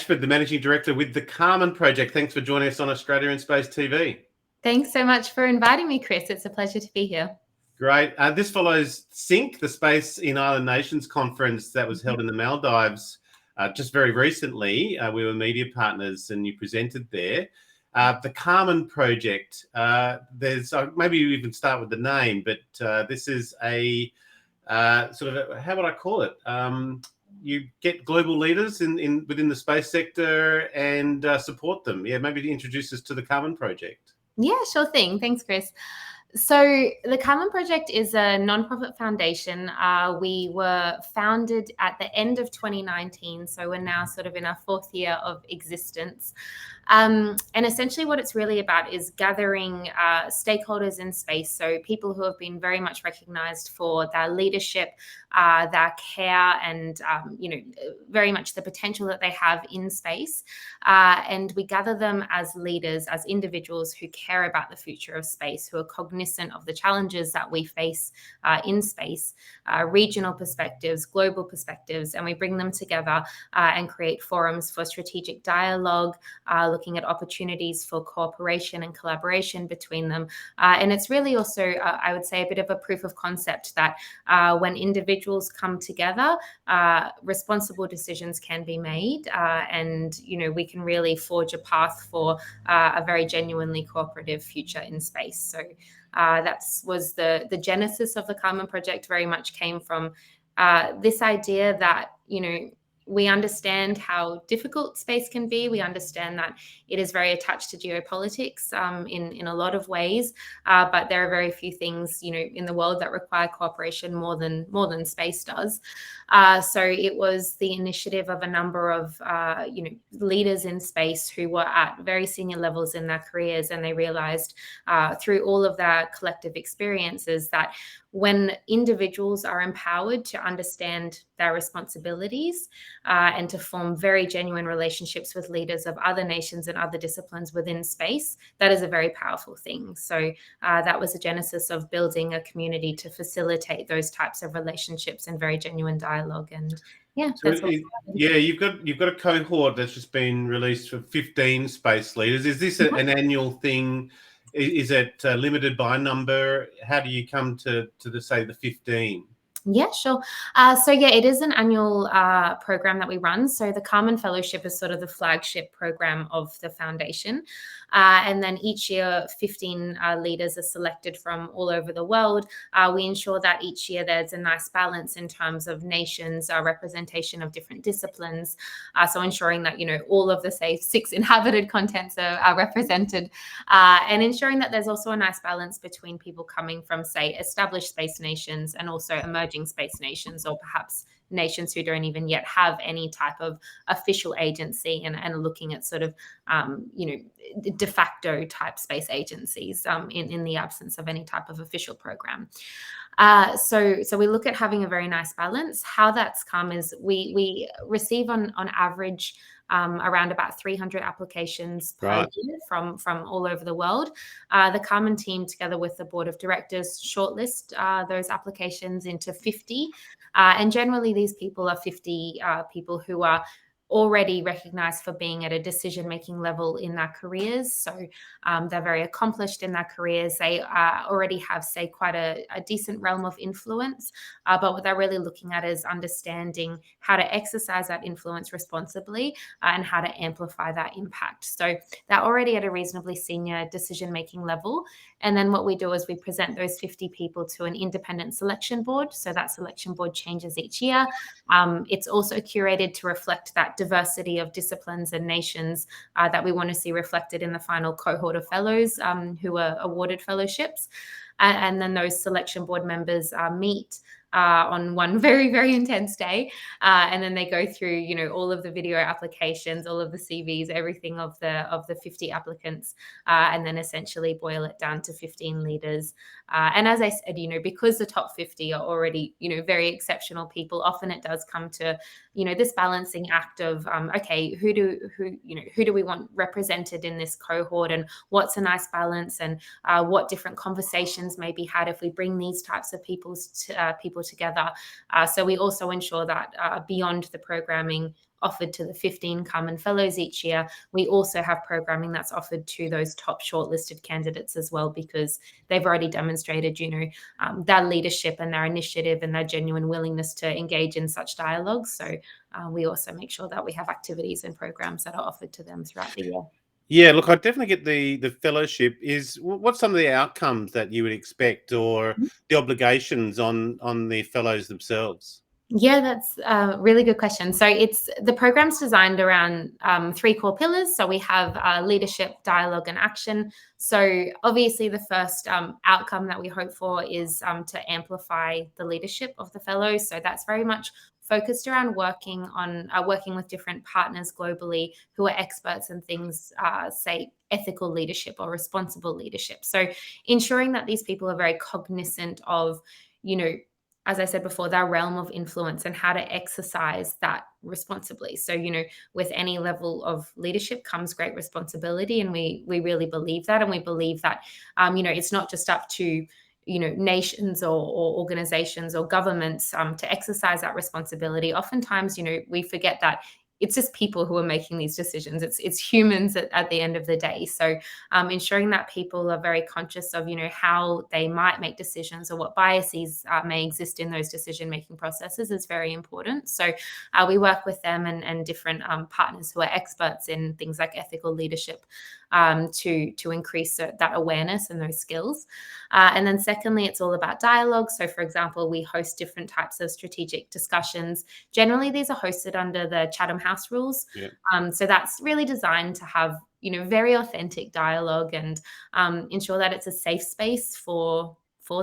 Ashford, the Managing Director with the Karman Project. Thanks for joining us on Australia in Space TV. Thanks so much for inviting me, Chris. It's a pleasure to be here. Great. This follows SYNC, the Space in Island Nations conference that was held in the Maldives just very recently. We were media partners and you presented there. The Karman Project, there's maybe you even start with the name, but this is a sort of, how would I call it? You get global leaders within the space sector and support them. Yeah, maybe introduce us to the Karman Project. Yeah, sure thing. Thanks, Chris. So the Karman Project is a nonprofit foundation. We were founded at the end of 2019, so we're now sort of in our fourth year of existence. And essentially what it's really about is gathering stakeholders in space, so people who have been very much recognized for their leadership, their care, and very much the potential that they have in space. And we gather them as leaders, as individuals who care about the future of space, who are cognizant of the challenges that we face in space, regional perspectives, global perspectives, and we bring them together and create forums for strategic dialogue, looking at opportunities for cooperation and collaboration between them. And it's really also, I would say, a bit of a proof of concept that when individuals come together, responsible decisions can be made, and we can really forge a path for a very genuinely cooperative future in space. So that was the genesis of the Karman Project. Very much came from this idea that we understand how difficult space can be. We understand that it is very attached to geopolitics in a lot of ways, but there are very few things in the world that require cooperation more than space does. So it was the initiative of a number of leaders in space who were at very senior levels in their careers, and they realized through all of their collective experiences that when individuals are empowered to understand their responsibilities and to form very genuine relationships with leaders of other nations and other disciplines within space, that is a very powerful thing. So that was the genesis of building a community to facilitate those types of relationships and very genuine dialogue. And yeah, so you've got a cohort that's just been released for 15 space leaders. Is this an annual thing? Is it limited by number? How do you come to the 15? Yeah, sure. So yeah, it is an annual program that we run. So the Carmen Fellowship is sort of the flagship program of the foundation. And then each year, 15 leaders are selected from all over the world. We ensure that each year there's a nice balance in terms of nations, representation of different disciplines. So ensuring that, all of the, say, 6 inhabited continents are represented, and ensuring that there's also a nice balance between people coming from, say, established space nations and also emerging space nations, or perhaps nations who don't even yet have any type of official agency and looking at sort of, de facto type space agencies in the absence of any type of official program. So we look at having a very nice balance. How that's come is we receive on average around about 300 applications per year from all over the world. The Carmen team, together with the board of directors, shortlist those applications into 50. And generally, these people are 50 people who are already recognized for being at a decision-making level in their careers. So they're very accomplished in their careers. They already have, say, quite a decent realm of influence. But what they're really looking at is understanding how to exercise that influence responsibly and how to amplify that impact. So they're already at a reasonably senior decision-making level. And then what we do is we present those 50 people to an independent selection board. So that selection board changes each year. It's also curated to reflect that diversity of disciplines and nations that we want to see reflected in the final cohort of fellows who are awarded fellowships. And then those selection board members meet on one very, very intense day. And then they go through, all of the video applications, all of the CVs, everything of the 50 applicants, and then essentially boil it down to 15 leaders. And as I said, because the top 50 are already, very exceptional people, often it does come to, this balancing act of, okay, who do we want represented in this cohort, and what's a nice balance, and what different conversations may be had if we bring these types of people people together. So we also ensure that beyond the programming offered to the 15 Carmen Fellows each year, we also have programming that's offered to those top shortlisted candidates as well, because they've already demonstrated, their leadership and their initiative and their genuine willingness to engage in such dialogues. So we also make sure that we have activities and programs that are offered to them throughout the year. Yeah, look, I definitely get the fellowship. What's some of the outcomes that you would expect, or the obligations on the fellows themselves? Yeah, that's a really good question. So the program's designed around 3 core pillars. So we have leadership, dialogue, and action. So obviously the first outcome that we hope for is to amplify the leadership of the fellows. So that's very much focused around working with different partners globally who are experts in things, say ethical leadership or responsible leadership. So ensuring that these people are very cognizant of, as I said before, their realm of influence and how to exercise that responsibly. So, with any level of leadership comes great responsibility. And we really believe that. And we believe that, it's not just up to, nations or organizations or governments to exercise that responsibility. Oftentimes, we forget that it's just people who are making these decisions. It's humans at the end of the day. So ensuring that people are very conscious of, how they might make decisions or what biases may exist in those decision-making processes is very important. So we work with them and different partners who are experts in things like ethical leadership to increase that awareness and those skills. And then secondly, it's all about dialogue. So for example, we host different types of strategic discussions. Generally, these are hosted under the Chatham House rules. Yeah. So that's really designed to have, very authentic dialogue and ensure that it's a safe space for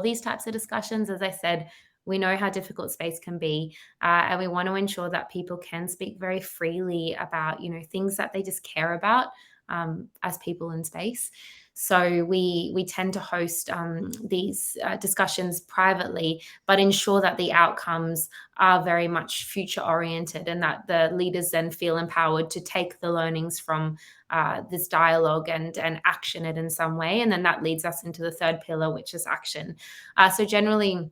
these types of discussions. As I said, we know how difficult space can be, and we want to ensure that people can speak very freely about, things that they just care about as people in space. So we tend to host these discussions privately, but ensure that the outcomes are very much future oriented and that the leaders then feel empowered to take the learnings from this dialogue and action it in some way. And then that leads us into the third pillar, which is action. So generally,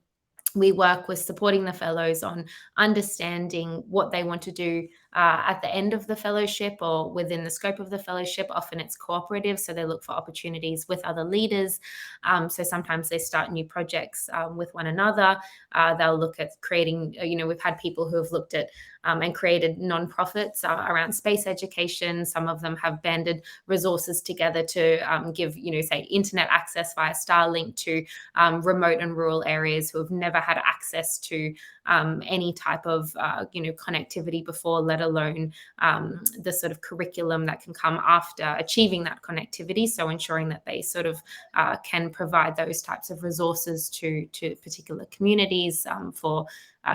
we work with supporting the fellows on understanding what they want to do at the end of the fellowship or within the scope of the fellowship. Often it's cooperative, so they look for opportunities with other leaders. So sometimes they start new projects with one another. They'll look at creating, we've had people who have looked at and created nonprofits around space education. Some of them have banded resources together to give, say, internet access via Starlink to remote and rural areas who have never had access to any type of, connectivity before, let alone the sort of curriculum that can come after achieving that connectivity. So ensuring that they sort of can provide those types of resources to particular communities for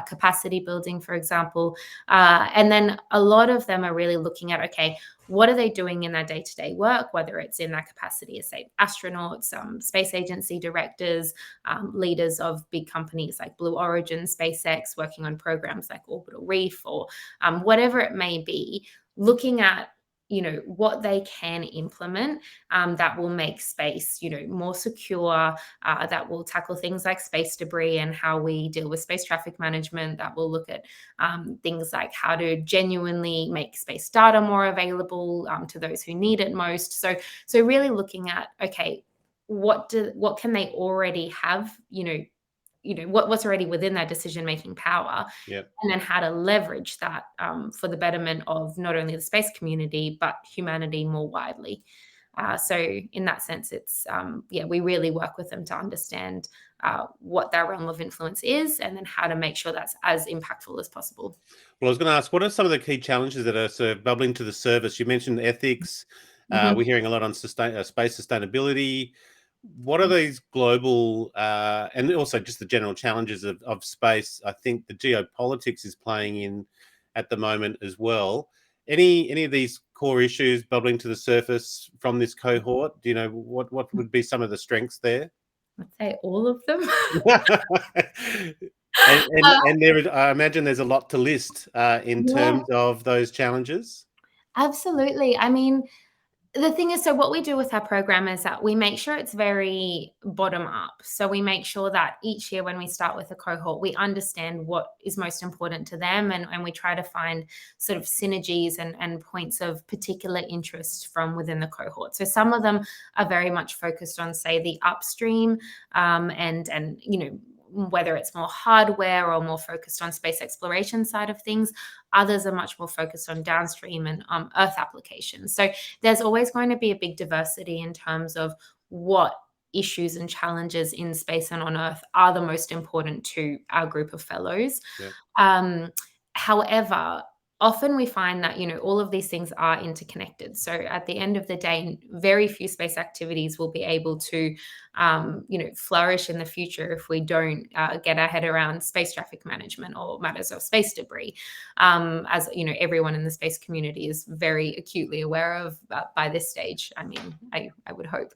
capacity building, for example. And then a lot of them are really looking at, okay, what are they doing in their day-to-day work, whether it's in their capacity as, say, astronauts, space agency directors, leaders of big companies like Blue Origin, SpaceX, working on programs like Orbital Reef or whatever it may be, looking at what they can implement that will make space, more secure, that will tackle things like space debris and how we deal with space traffic management, that will look at things like how to genuinely make space data more available to those who need it most. So really looking at, okay, what can they already have, what's already within their decision-making power, Yep. and then how to leverage that for the betterment of not only the space community, but humanity more widely. So in that sense, it's, we really work with them to understand what their realm of influence is and then how to make sure that's as impactful as possible. Well, I was going to ask, what are some of the key challenges that are sort of bubbling to the surface? You mentioned ethics. Mhm. We're hearing a lot on space sustainability. What are these global and also just the general challenges of space? I think the geopolitics is playing in at the moment as well. Any of these core issues bubbling to the surface from this cohort? Do you know what would be some of the strengths there? I'd say all of them. And there, I imagine there's a lot to list in Yeah, terms of those challenges. absolutely. I mean, The thing is, so what we do with our program is that we make sure it's very bottom up. So we make sure that each year when we start with a cohort, we understand what is most important to them, and we try to find sort of synergies and points of particular interest from within the cohort. So some of them are very much focused on, say, the upstream, and whether it's more hardware or more focused on space exploration side of things. Others are much more focused on downstream and Earth applications. So there's always going to be a big diversity in terms of what issues and challenges in space and on Earth are the most important to our group of fellows. Yeah. However, often we find that, all of these things are interconnected. So at the end of the day, very few space activities will be able to, flourish in the future if we don't get our head around space traffic management or matters of space debris. As everyone in the space community is very acutely aware of by this stage. I mean, I would hope.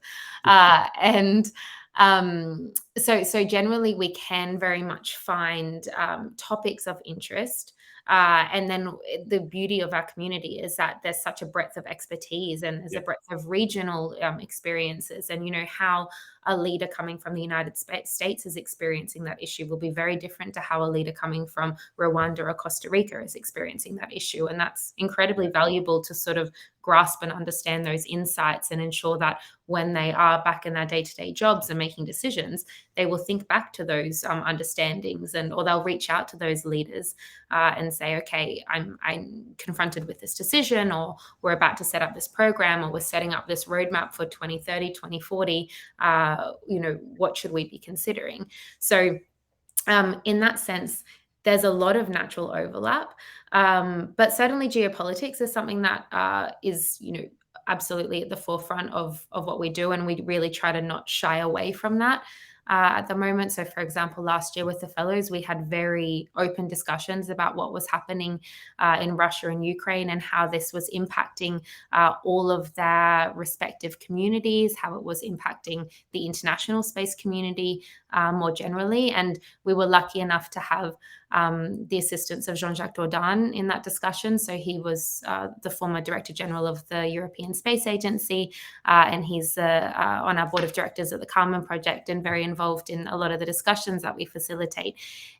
So generally we can very much find topics of interest. And then the beauty of our community is that there's such a breadth of expertise, and there's a breadth of regional experiences, and how a leader coming from the United States is experiencing that issue will be very different to how a leader coming from Rwanda or Costa Rica is experiencing that issue. And that's incredibly valuable to sort of grasp and understand those insights and ensure that when they are back in their day-to-day jobs and making decisions, they will think back to those understandings, or they'll reach out to those leaders and say, okay, I'm confronted with this decision, or we're about to set up this program, or we're setting up this roadmap for 2030, 2040. What should we be considering? So in that sense, there's a lot of natural overlap. But certainly geopolitics is something that is, absolutely at the forefront of what we do. And we really try to not shy away from that at the moment. So for example, last year with the fellows, we had very open discussions about what was happening in Russia and Ukraine, and how this was impacting all of their respective communities, how it was impacting the international space community more generally. And we were lucky enough to have the assistance of Jean-Jacques Dordain in that discussion. So he was the former Director General of the European Space Agency, and he's on our board of directors at the Karman Project, and very involved in a lot of the discussions that we facilitate.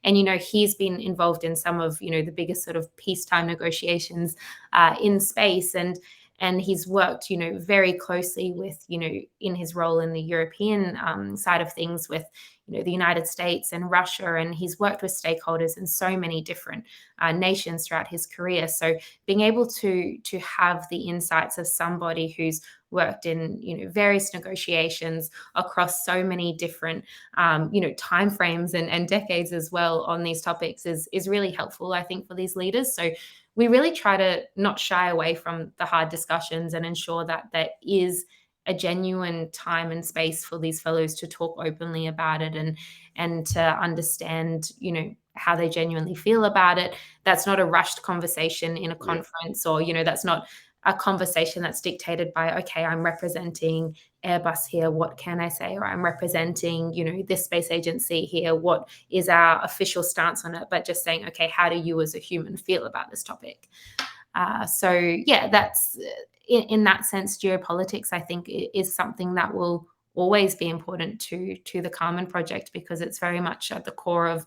And, he's been involved in some of, the biggest sort of peacetime negotiations in space. And he's worked, very closely with, in his role in the European side of things with, the United States and Russia, and he's worked with stakeholders in so many different nations throughout his career. So being able to have the insights of somebody who's worked in, various negotiations across so many different, timeframes and decades as well on these topics is really helpful, I think, for these leaders. So we really try to not shy away from the hard discussions and ensure that there is a genuine time and space for these fellows to talk openly about it, and to understand, how they genuinely feel about it. That's not a rushed conversation in a conference, or, that's not a conversation that's dictated by, okay, I'm representing Airbus here, what can I say? Or I'm representing, this space agency here, what is our official stance on it? But just saying, okay, how do you as a human feel about this topic? So yeah, that's in that sense, geopolitics, I think, is something that will always be important to the Karman Project, because it's very much at the core of,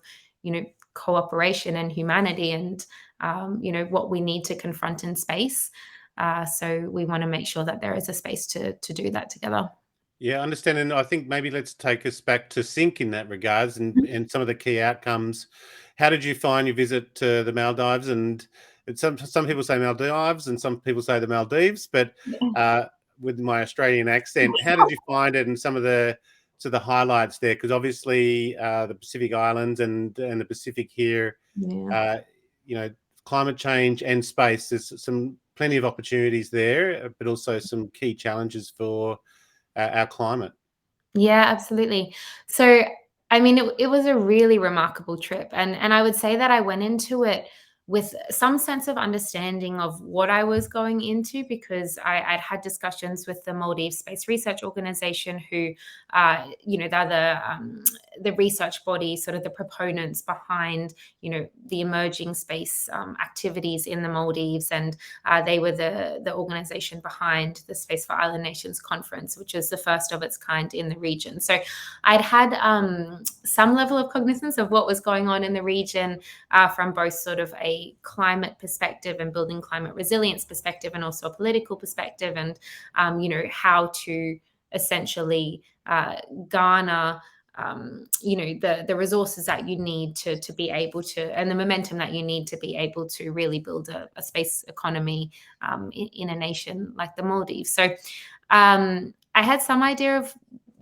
cooperation and humanity, and, what we need to confront in space. So we want to make sure that there is a space to do that together. Yeah, I understand. And I think maybe let's take us back to Sync in that regards, and some of the key outcomes. How did you find your visit to the Maldives? And some people say Maldives and some people say the Maldives, but with my Australian accent, how did you find it, and some of the highlights there? Because obviously the Pacific Islands and the Pacific here, climate change and space, there's plenty of opportunities there, but also some key challenges for our climate. Yeah, absolutely. So, I mean, it was a really remarkable trip. And I would say that I went into it with some sense of understanding of what I was going into, because I'd had discussions with the Maldives Space Research Organization, who, they're the research body, sort of the proponents behind, the emerging space activities in the Maldives. And they were the organization behind the Space for Island Nations conference, which is the first of its kind in the region. So I'd had some level of cognizance of what was going on in the region, from both sort of a climate perspective and building climate resilience perspective, and also a political perspective, and how to essentially garner the resources that you need to be able to, and the momentum that you need to be able to really build a space economy in a nation like the Maldives. So I had some idea of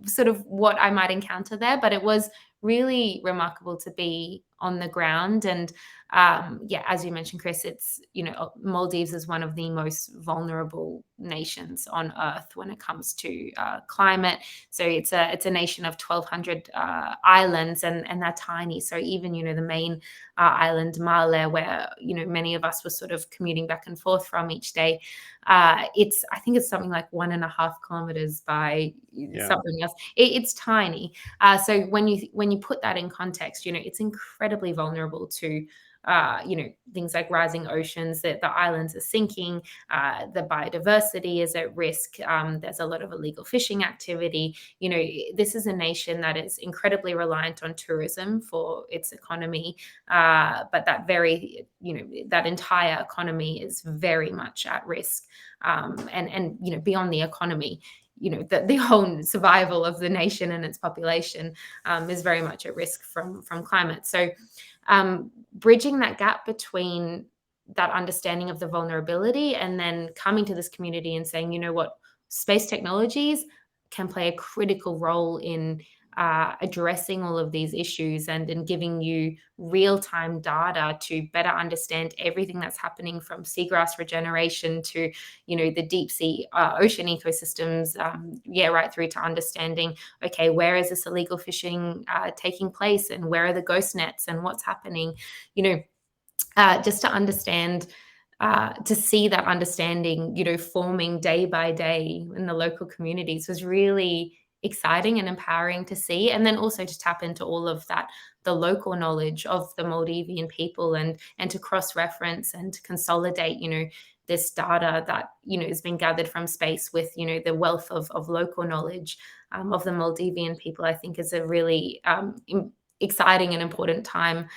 sort of what I might encounter there, but it was really remarkable to be on the ground. And as you mentioned, Chris, it's, Maldives is one of the most vulnerable nations on Earth when it comes to climate. So it's a nation of 1,200 islands, and they're tiny. So even, the main island, Malé, where, many of us were sort of commuting back and forth from each day, I think it's something like 1.5 kilometers by something else. It's tiny. So when you put that in context, it's incredibly vulnerable to things like rising oceans, that the islands are sinking, the biodiversity is at risk. There's a lot of illegal fishing activity. This is a nation that is incredibly reliant on tourism for its economy, but that entire economy is very much at risk. And beyond the economy, the whole survival of the nation and its population is very much at risk from climate. So bridging that gap between that understanding of the vulnerability and then coming to this community and saying, space technologies can play a critical role in addressing all of these issues, and in giving you real-time data to better understand everything that's happening, from seagrass regeneration to, the deep sea ocean ecosystems, right through to understanding, okay, where is this illegal fishing taking place, and where are the ghost nets, and what's happening, just to understand, to see that understanding, forming day by day in the local communities was really exciting and empowering to see. And then also to tap into all of that, the local knowledge of the Maldivian people, and to cross-reference and to consolidate, this data that, has been gathered from space with, the wealth of local knowledge of the Maldivian people, I think is a really exciting and important time.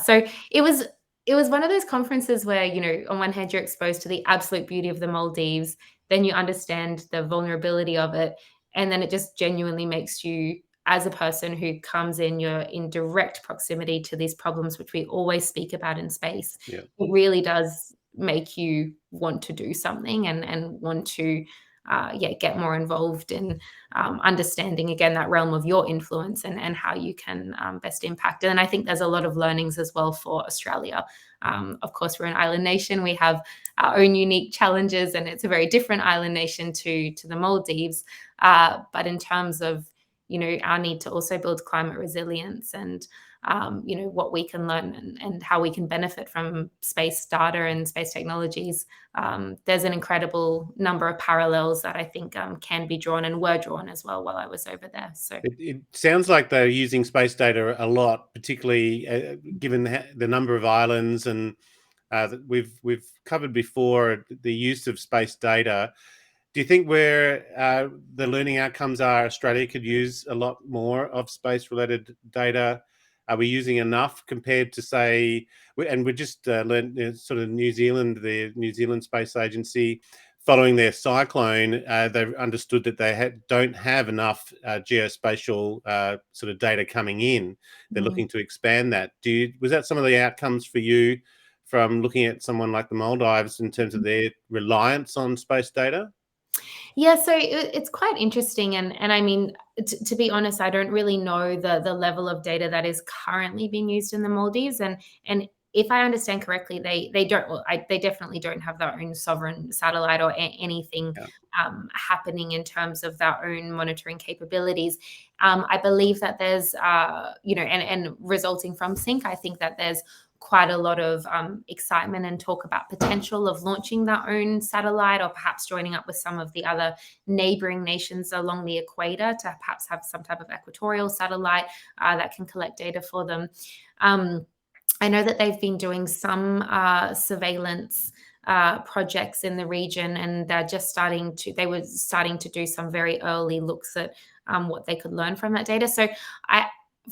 So it was one of those conferences where, on one hand, you're exposed to the absolute beauty of the Maldives, then you understand the vulnerability of it, and then it just genuinely makes you, as a person who comes in, you're in direct proximity to these problems, which we always speak about in space. Yeah. It really does make you want to do something, and want to get more involved in understanding, again, that realm of your influence, and how you can best impact it. And I think there's a lot of learnings as well for Australia. Of course, we're an island nation. We have our own unique challenges, and it's a very different island nation to the Maldives. But in terms of, our need to also build climate resilience, and what we can learn, and how we can benefit from space data and space technologies, there's an incredible number of parallels that I think can be drawn, and were drawn as well while I was over there. So it sounds like they're using space data a lot, particularly given the number of islands, and that we've covered before the use of space data. Do you think where the learning outcomes are, Australia could use a lot more of space-related data? Are we using enough compared to, say, and we just learned sort of New Zealand, the New Zealand Space Agency, following their cyclone, they've understood that they don't have enough geospatial sort of data coming in. They're looking to expand that. Was that some of the outcomes for you from looking at someone like the Maldives in terms of their reliance on space data? Yeah, so it's quite interesting, and I mean, to be honest, I don't really know the level of data that is currently being used in the Maldives, and if I understand correctly, they don't. Well, they definitely don't have their own sovereign satellite or anything happening in terms of their own monitoring capabilities. I believe that there's, and resulting from sync, I think that there's quite a lot of excitement and talk about potential of launching their own satellite, or perhaps joining up with some of the other neighboring nations along the equator to perhaps have some type of equatorial satellite that can collect data for them. I know that they've been doing some surveillance projects in the region, and they were starting to do some very early looks at what they could learn from that data. So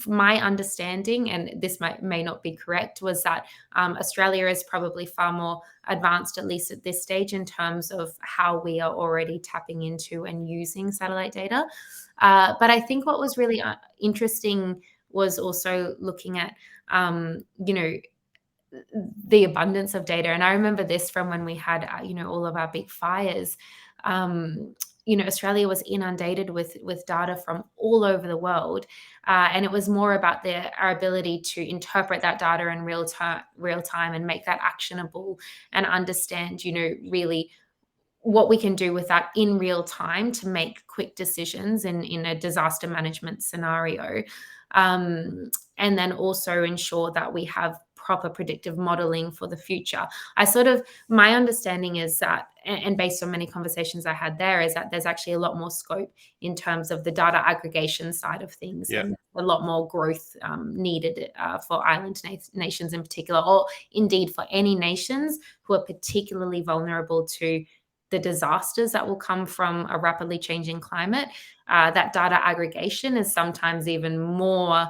my understanding, and this may not be correct, was that Australia is probably far more advanced, at least at this stage, in terms of how we are already tapping into and using satellite data. But I think what was really interesting was also looking at, the abundance of data. And I remember this from when we had, all of our big fires. Australia was inundated with data from all over the world. And it was more about our ability to interpret that data in real time and make that actionable and understand, really what we can do with that in real time to make quick decisions in a disaster management scenario. And then also ensure that we have proper predictive modeling for the future. My understanding is that, and based on many conversations I had there, is that there's actually a lot more scope in terms of the data aggregation side of things, and a lot more growth needed for island nations in particular, or indeed for any nations who are particularly vulnerable to the disasters that will come from a rapidly changing climate. That data aggregation is sometimes even more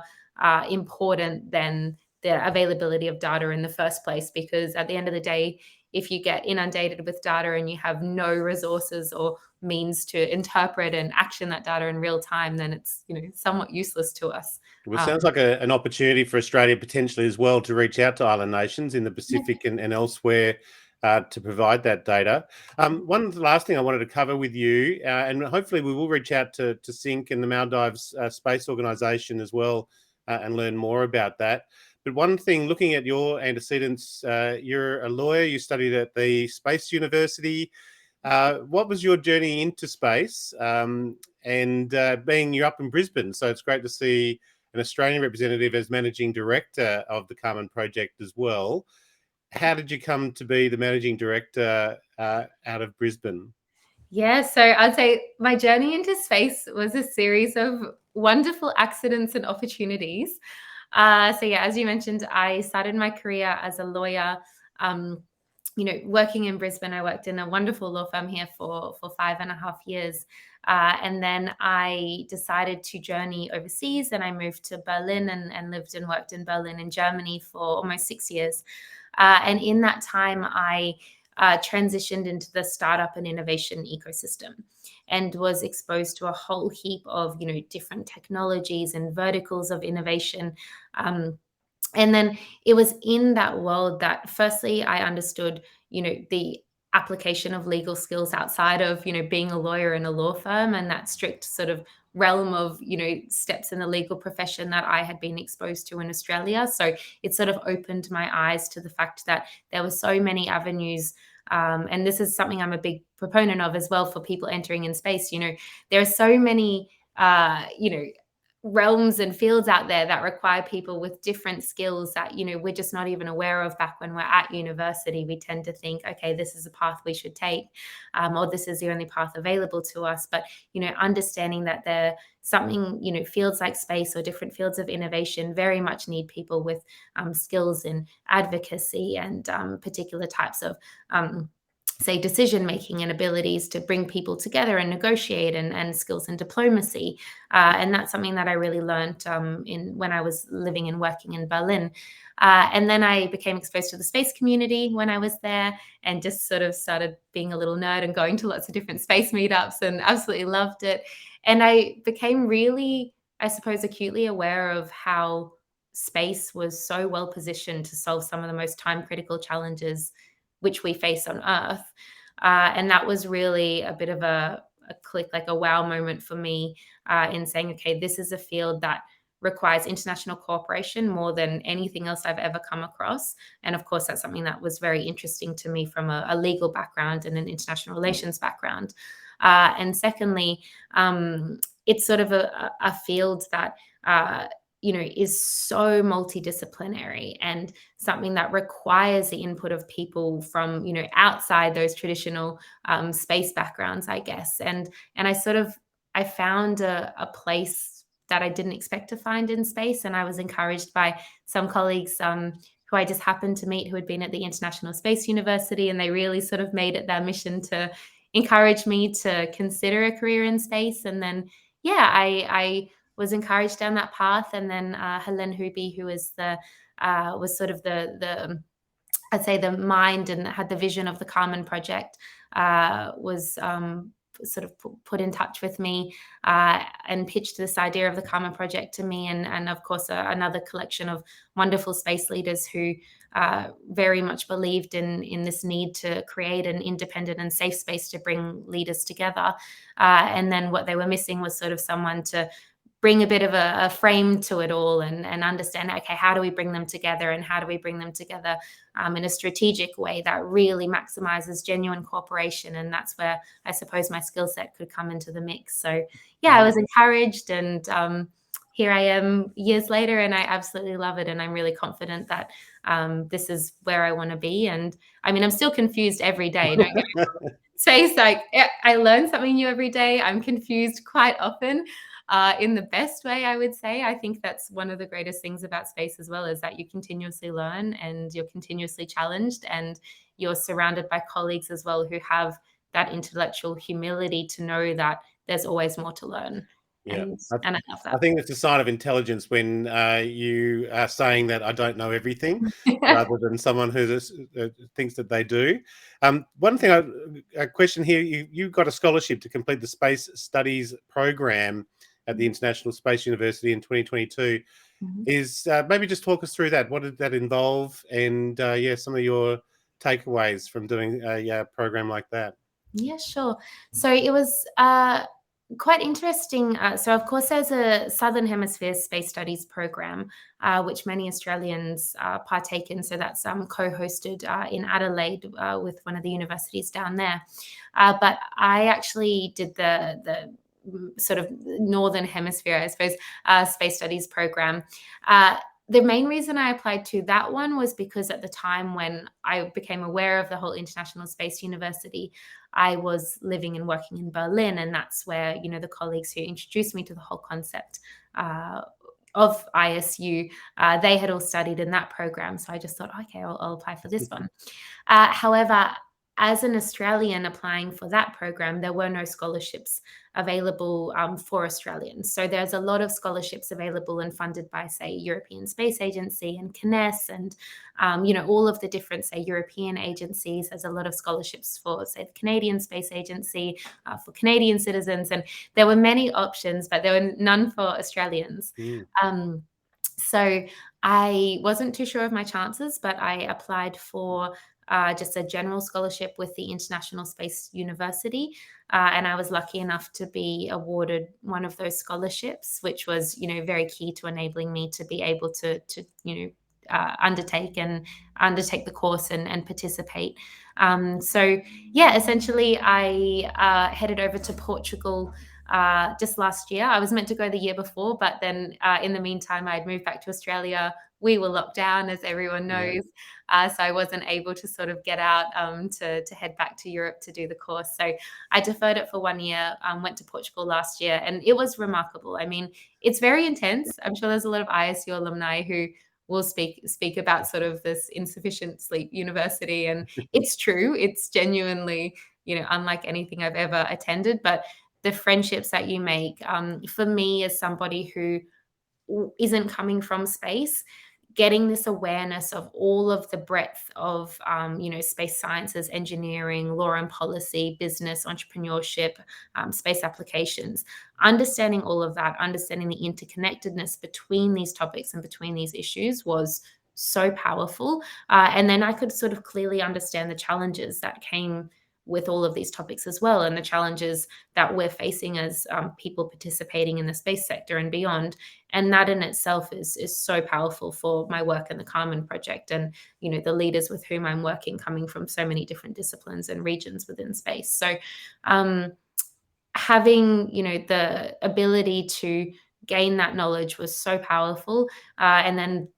important than the availability of data in the first place, because at the end of the day, if you get inundated with data and you have no resources or means to interpret and action that data in real time, then it's somewhat useless to us. Well, it sounds like an opportunity for Australia potentially as well to reach out to island nations in the Pacific and elsewhere to provide that data. One last thing I wanted to cover with you, and hopefully we will reach out to SYNC and the Maldives Space Organisation as well and learn more about that. But one thing, looking at your antecedents, you're a lawyer, you studied at the Space University. What was your journey into space? And being you're up in Brisbane, so it's great to see an Australian representative as managing director of the Karman Project as well. How did you come to be the managing director out of Brisbane? Yeah, so I'd say my journey into space was a series of wonderful accidents and opportunities. As you mentioned, I started my career as a lawyer. Working in Brisbane, I worked in a wonderful law firm here for 5.5 years. And then I decided to journey overseas, and I moved to Berlin and lived and worked in Berlin in Germany for almost 6 years. And in that time, I transitioned into the startup and innovation ecosystem and was exposed to a whole heap of, different technologies and verticals of innovation. And then it was in that world that firstly I understood, the application of legal skills outside of, being a lawyer in a law firm, and that strict sort of realm of, steps in the legal profession that I had been exposed to in Australia. So it sort of opened my eyes to the fact that there were so many avenues. And this is something I'm a big proponent of as well for people entering in space. There are so many, realms and fields out there that require people with different skills that we're just not even aware of. Back when we're at university, we tend to think, okay, this is a path we should take, or this is the only path available to us. But understanding that there something, fields like space or different fields of innovation very much need people with skills in advocacy and particular types of say decision-making and abilities to bring people together and negotiate, and skills in diplomacy. And that's something that I really learned when I was living and working in Berlin. And then I became exposed to the space community when I was there, and just sort of started being a little nerd and going to lots of different space meetups, and absolutely loved it. And I became really, I suppose, acutely aware of how space was so well positioned to solve some of the most time-critical challenges which we face on Earth. And that was really a bit of a click, like a wow moment for me in saying, okay, this is a field that requires international cooperation more than anything else I've ever come across. And of course, that's something that was very interesting to me from a legal background and an international relations background. And secondly, it's sort of a field that is so multidisciplinary and something that requires the input of people from, outside those traditional space backgrounds, I guess. And I found a place that I didn't expect to find in space. And I was encouraged by some colleagues who I just happened to meet who had been at the International Space University, and they really sort of made it their mission to encourage me to consider a career in space. And then, yeah, I was encouraged down that path. And then Helene Huby, who was was sort of the I'd say the mind and had the vision of the Karman Project, was sort of put in touch with me and pitched this idea of the Karman Project to me, and of course another collection of wonderful space leaders who very much believed in this need to create an independent and safe space to bring leaders together. And then what they were missing was sort of someone to bring a bit of a frame to it all, and understand, okay, how do we bring them together, and how do we bring them together in a strategic way that really maximizes genuine cooperation. And that's where I suppose my skill set could come into the mix. So yeah, I was encouraged, and here I am years later, and I absolutely love it. And I'm really confident that this is where I want to be. And I mean, I'm still confused every day. Don't get me wrong. Space, like, I learn something new every day. I'm confused quite often. In the best way, I would say. I think that's one of the greatest things about space as well, is that you continuously learn and you're continuously challenged, and you're surrounded by colleagues as well who have that intellectual humility to know that there's always more to learn. Yeah, And I love that. I think it's a sign of intelligence when you are saying that I don't know everything, rather than someone who thinks that they do. One thing, a question here: you got a scholarship to complete the Space Studies program at the International Space University in 2022. Is maybe just talk us through that. What did that involve? And some of your takeaways from doing a program like that. Yeah, sure. So it was quite interesting. So, of course, there's a Southern Hemisphere Space Studies program, which many Australians partake in. So that's co-hosted in Adelaide with one of the universities down there. But I actually did the sort of Northern Hemisphere, I suppose, Space Studies program. The main reason I applied to that one was because at the time when I became aware of the whole International Space University, I was living and working in Berlin, and that's where, the colleagues who introduced me to the whole concept of ISU, they had all studied in that program. So I just thought, okay, I'll apply for this one. However, as an Australian applying for that program, there were no scholarships available for Australians. So there's a lot of scholarships available and funded by, say, European Space Agency and CNES and, all of the different, say, European agencies. There's a lot of scholarships for, say, the Canadian Space Agency, for Canadian citizens. And there were many options, but there were none for Australians. So I wasn't too sure of my chances, but I applied for just a general scholarship with the International Space University. And I was lucky enough to be awarded one of those scholarships, which was, very key to enabling me to be able to undertake the course and participate. So yeah, essentially I headed over to Portugal just last year. I was meant to go the year before, but then in the meantime, I'd moved back to Australia. We were locked down, as everyone knows. So I wasn't able to sort of get out to head back to Europe to do the course. So I deferred it for 1 year, went to Portugal last year, and it was remarkable. I mean, it's very intense. I'm sure there's a lot of ISU alumni who will speak about sort of this insufficient sleep university. And it's true. It's genuinely, unlike anything I've ever attended. But the friendships that you make, for me as somebody who isn't coming from space, getting this awareness of all of the breadth of, space sciences, engineering, law and policy, business, entrepreneurship, space applications, understanding all of that, understanding the interconnectedness between these topics and between these issues was so powerful. And then I could sort of clearly understand the challenges that came with all of these topics as well, and the challenges that we're facing as people participating in the space sector and beyond. And that in itself is so powerful for my work in the Karman Project and, the leaders with whom I'm working coming from so many different disciplines and regions within space. So having, the ability to gain that knowledge was so powerful. And then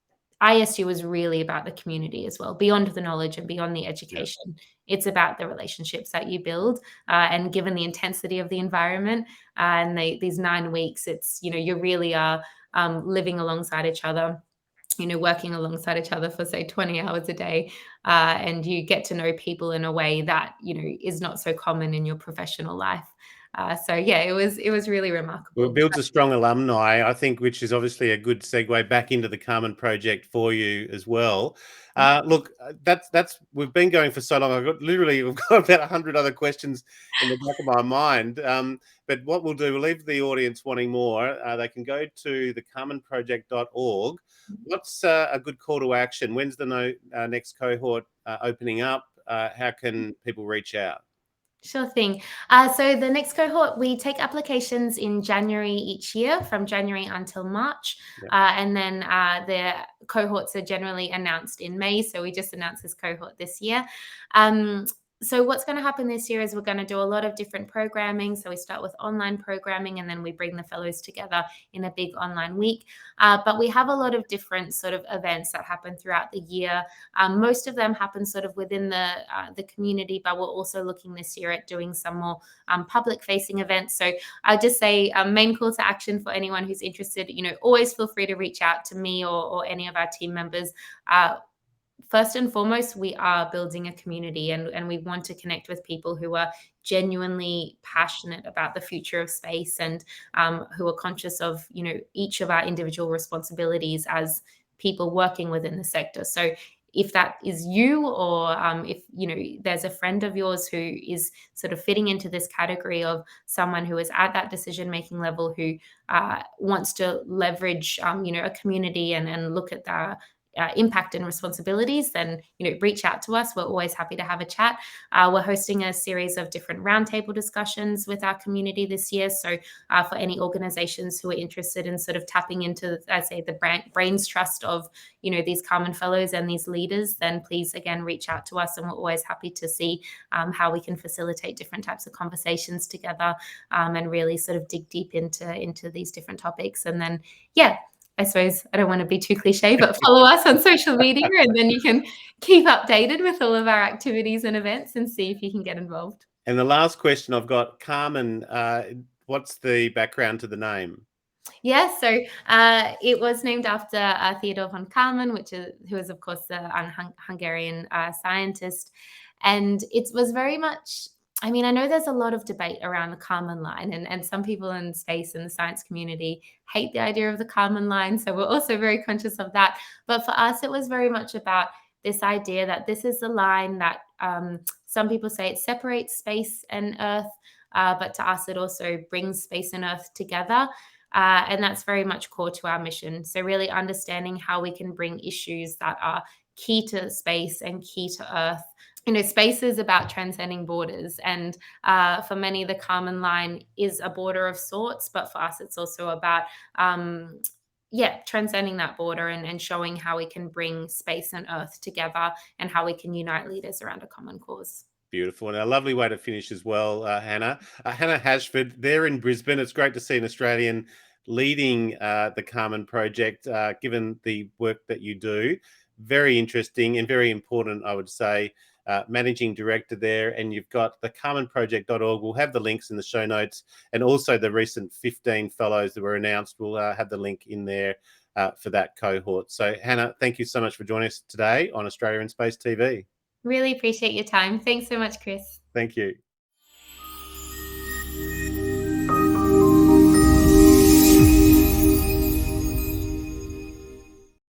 ISU was really about the community as well, beyond the knowledge and beyond the education. Yeah. It's about the relationships that you build. And given the intensity of the environment and these 9 weeks, it's, you really are living alongside each other, working alongside each other for, say, 20 hours a day. And you get to know people in a way that, is not so common in your professional life. So yeah, it was really remarkable. Well, it builds a strong alumni, I think, which is obviously a good segue back into the Karman Project for you as well. Look, that's we've been going for so long. We've got about 100 other questions in the back of my mind. But what we'll do, we'll leave the audience wanting more. They can go to the carmenproject.org. What's a good call to action? When's the next cohort opening up? How can people reach out? Sure thing. So the next cohort, we take applications in January each year, from January until March. Yep. And then the cohorts are generally announced in May. So we just announced this cohort this year. So what's going to happen this year is we're going to do a lot of different programming. So we start with online programming, and then we bring the fellows together in a big online week. But we have a lot of different sort of events that happen throughout the year. Most of them happen sort of within the community, but we're also looking this year at doing some more public-facing events. So I'll just say main call to action for anyone who's interested, always feel free to reach out to me or any of our team members. First and foremost, we are building a community, and we want to connect with people who are genuinely passionate about the future of space, and who are conscious of, each of our individual responsibilities as people working within the sector. So if that is you, or if there's a friend of yours who is sort of fitting into this category of someone who is at that decision-making level, who wants to leverage a community and look at the impact and responsibilities, then reach out to us. We're always happy to have a chat. We're hosting a series of different roundtable discussions with our community this year. So for any organizations who are interested in sort of tapping into, I say, the brains trust of these Carmen Fellows and these leaders, then please again reach out to us, and we're always happy to see how we can facilitate different types of conversations together, and really sort of dig deep into these different topics. And then I suppose I don't want to be too cliche, but follow us on social media, and then you can keep updated with all of our activities and events and see if you can get involved. And the last question I've got, Carmen, what's the background to the name? Yeah, so it was named after Theodor von Karman, who is, of course, the Hungarian scientist. And it was very much, I know there's a lot of debate around the Karman line, and some people in space and the science community hate the idea of the Karman line. So we're also very conscious of that. But for us, it was very much about this idea that this is the line that some people say it separates space and Earth, but to us, it also brings space and Earth together. And that's very much core to our mission. So really understanding how we can bring issues that are key to space and key to Earth. Space is about transcending borders, and for many, the Karman line is a border of sorts, but for us, it's also about transcending that border and showing how we can bring space and Earth together, and how we can unite leaders around a common cause. Beautiful. And a lovely way to finish as well, Hannah. Hannah Ashford, there in Brisbane. It's great to see an Australian leading the Karman Project, given the work that you do. Very interesting and very important, I would say. Managing director there, and you've got the carmenproject.org. We'll have the links in the show notes, and also the recent 15 fellows that were announced. We'll have the link in there for that cohort. So Hannah, thank you so much for joining us today on Australia in Space TV. Really appreciate your time. Thanks so much, Chris. Thank you.